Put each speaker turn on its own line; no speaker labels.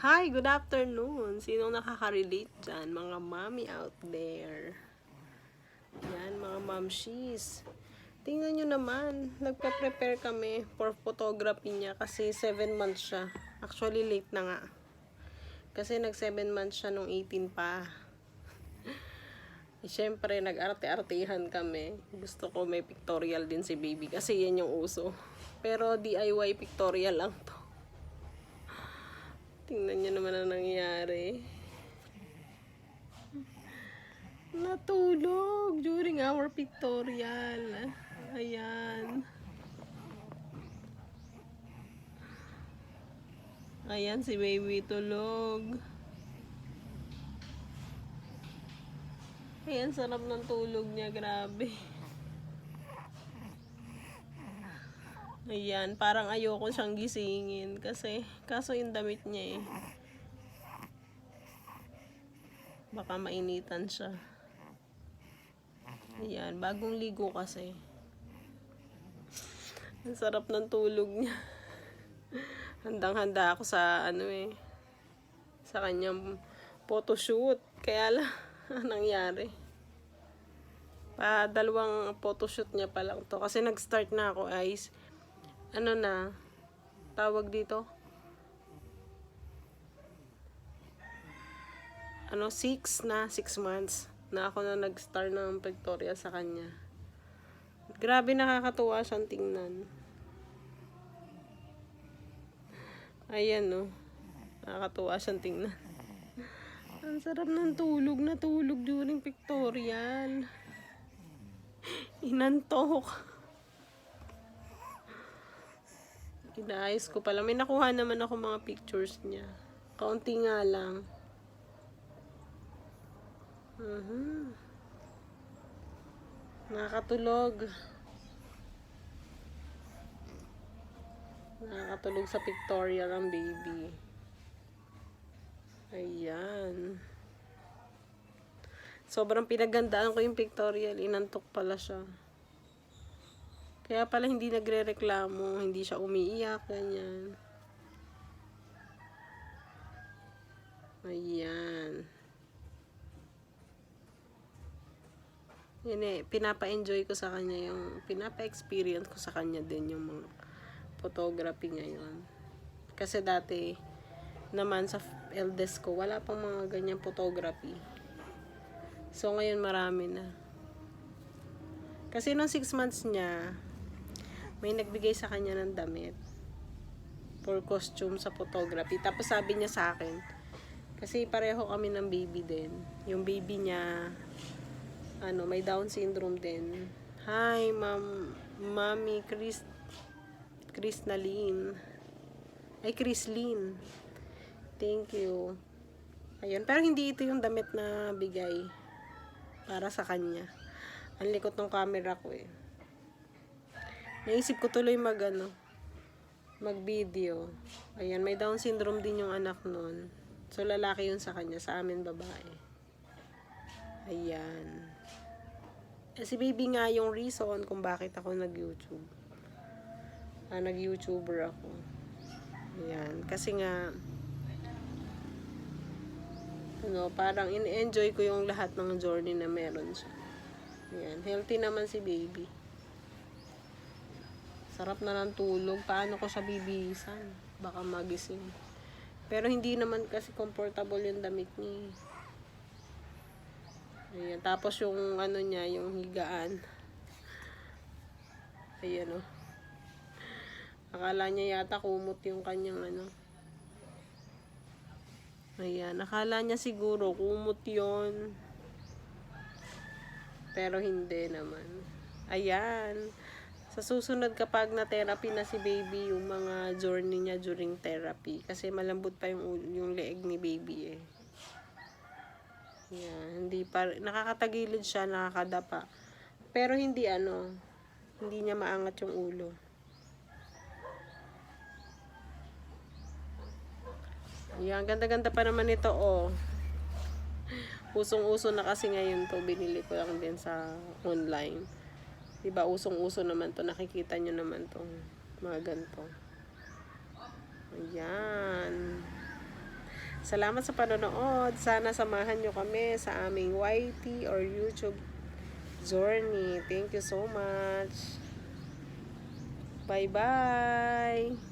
Hi, good afternoon. Sinong nakaka-relate dyan? Mga mommy out there. Yan, mga momshies. Tingnan nyo naman, nagpa-prepare kami for photography niya kasi 7 months siya. Actually, late na nga. Kasi nag 7 months siya nung 18 pa. Siyempre, nag-arte-artehan kami. Gusto ko may pictorial din si baby kasi yan yung uso. Pero DIY pictorial lang to. Tingnan nyo naman ang nangyari. Natulog during our pictorial. Ayan. Ayan si baby tulog. Ayan, sarap ng tulog niya. Grabe. Ayan, parang ayoko siyang gisingin kasi kaso yung damit niya eh. Baka mainitan siya. Ayan, bagong ligo kasi. Ang sarap ng tulog niya. Handang-handa ako sa sa kanyang photoshoot. Kaya lang, nangyari. Dalawang photoshoot niya pa lang to. Kasi nag-start na ako, guys. Tawag dito? 6 months na ako na nag-start ng pictorial sa kanya. Grabe, nakakatuwa siyang tingnan. Ayan, no. Nakakatuwa siyang tingnan. Ang sarap ng tulog na tulog during pictorial. Inantok. Inaayos ko pala. May nakuha naman ako mga pictures niya. Kaunti nga lang. Nakakatulog. Nakakatulog sa pictorial ang baby. Ayan. Sobrang pinagandaan ko yung pictorial. Inantok pala siya. Kaya pala hindi nagre-reklamo. Hindi siya umiiyak. Ganyan. Ayan. Yan eh, pinapa-enjoy ko sa kanya pinapa-experience ko sa kanya din yung mga photography ngayon. Kasi dati naman sa eldest ko, wala pang mga ganyang photography. So ngayon marami na. Kasi nung 6 months niya, may nagbigay sa kanya ng damit for costume sa photography. Tapos sabi niya sa akin, kasi pareho kami ng baby din. Yung baby niya, may Down syndrome din. Hi, Mami Chrisnaline. Ay, Chrislyn. Thank you. Ayun, pero hindi ito yung damit na bigay para sa kanya. Ang likot ng camera ko eh. Naisip ko tuloy mag-video. Ayan, may Down syndrome din yung anak nun. So, lalaki yun sa kanya. Sa amin, babae. Ayan. Si baby nga yung reason kung bakit ako nag-YouTube. Nag-YouTuber ako. Ayan. Kasi nga, parang in-enjoy ko yung lahat ng journey na meron siya. Ayan. Healthy naman si baby. Sarap na ng tulog. Paano ko siya bibihisan? Baka magising. Pero hindi naman kasi comfortable yung damit niya. Ayan. Tapos yung niya, yung higaan. Ayan o. Akala niya yata kumot yung kanyang Ayan. Akala niya siguro kumot yun. Pero hindi naman. Ayan. Sa susunod kapag na-therapy na si baby, yung mga journey niya during therapy. Kasi malambot pa yung leeg ni baby eh. Yan, hindi pa, nakakatagilid siya, nakakadapa. Pero hindi hindi niya maangat yung ulo. Yan, ganda-ganda pa naman ito oh. Usong-uso na kasi ngayon to, binili ko lang din sa online. Diba, usong-uso naman to, nakikita nyo naman to, mga ganito. Ayan. Salamat sa panonood. Sana samahan nyo kami sa aming YT or YouTube journey. Thank you so much. Bye-bye.